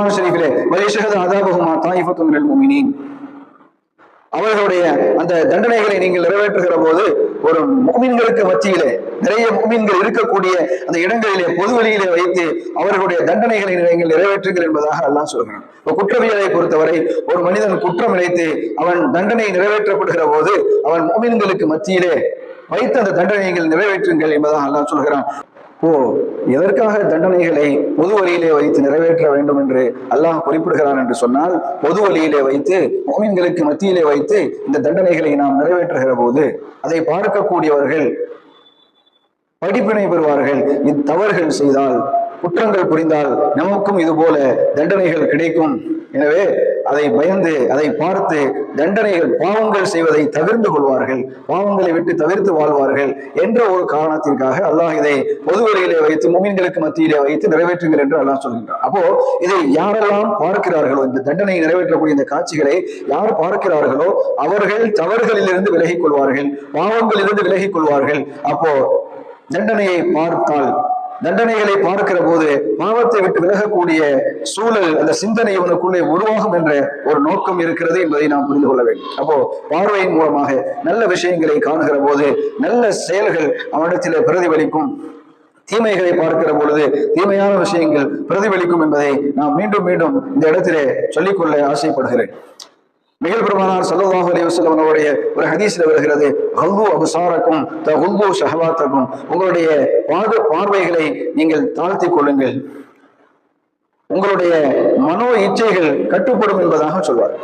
குர்ஆன் ஷரீஃபிலே வயஷஹது அதாபஹுமா தாயிஃபத்துன் மினல் முஃமினீன், அவர்களுடைய அந்த தண்டனைகளை நீங்கள் நிறைவேற்றுகிற போது ஒரு முஃமின்களுக்கு மத்தியிலே நிறைய முஃமின்கள் இருக்கக்கூடிய அந்த இடங்களிலே பொது வெளியிலே வைத்து அவர்களுடைய தண்டனைகளை நீங்கள் நிறைவேற்றுங்கள் என்பதாக அல்லாஹ் சொல்கிறான். குற்றவியலை பொறுத்தவரை ஒரு மனிதன் குற்றம் இழைத்து அவன் தண்டனை நிறைவேற்றப்படுகிற போது அவன் முஃமின்களுக்கு மத்தியிலே வைத்து அந்த தண்டனைகள் நிறைவேற்றுங்கள் என்பதாக அல்லாஹ் சொல்கிறான். எதற்காக தண்டனைகளை பொது வழியிலே வைத்து நிறைவேற்ற வேண்டும் என்று அல்லாஹ் குறிப்பிடுகிறான் என்று சொன்னால், பொது வழியிலே வைத்து முஃமின்களுக்கு மத்தியிலே வைத்து இந்த தண்டனைகளை நாம் நிறைவேற்றுகிற போது அதை பார்க்கக்கூடியவர்கள் படிப்பினை பெறுவார்கள். இத்தவறுகள் செய்தால், குற்றங்கள் புரிந்தால் நமக்கும் இது போல தண்டனைகள் கிடைக்கும், எனவே அதை பயந்து அதை பார்த்து தண்டனைகள் பாவங்கள் செய்வதை தவிர்த்து கொள்வார்கள், பாவங்களை விட்டு தவிர்த்து வாழ்வார்கள் என்ற ஒரு காரணத்திற்காக அல்லாஹ் இதை பொது வழியிலே வைத்து முஃமின்களுக்கு மத்தியிலே வைத்து நிறைவேற்றுங்கள் என்று அல்லாஹ் சொல்கின்றார். அப்போ இதை யாரெல்லாம் பார்க்கிறார்களோ, இந்த தண்டனை நிறைவேற்றக்கூடிய இந்த காட்சிகளை யார் பார்க்கிறார்களோ அவர்கள் தவறுகளிலிருந்து விலகிக் கொள்வார்கள், பாவங்களிலிருந்து விலகிக் கொள்வார்கள். அப்போ தண்டனையை பார்த்தால், தண்டனைகளை பார்க்கிற போது பாவத்தை விட்டு விலகக்கூடிய சூழல், அந்த சிந்தனை இவனுக்குள்ளே உருவாகும் என்ற ஒரு நோக்கம் இருக்கிறது என்பதை நாம் புரிந்து கொள்ள வேண்டும். அப்போ பார்வையின் மூலமாக நல்ல விஷயங்களை காணுகிற போது நல்ல செயல்கள் அவனிடத்திலே பிரதிபலிக்கும், தீமைகளை பார்க்கிற பொழுது தீமையான விஷயங்கள் பிரதிபலிக்கும் என்பதை நாம் மீண்டும் மீண்டும் இந்த இடத்திலே சொல்லிக்கொள்ள ஆசைப்படுகிறேன். மிகல் பெருமானார் ஸல்லல்லாஹு அலைஹி வஸல்லம் அவருடைய ஒரு ஹதீஸ்ல வருகிறது, கல்லு அப்சாரக்கும் தகுல்லு ஷஹவாத்தக்கும், உங்களுடைய பார்வைகளை நீங்கள் தாழ்த்தி கொள்ளுங்கள், உங்களுடைய மனோ இச்சைகள் கட்டுப்படும் என்பதாக சொல்வார்.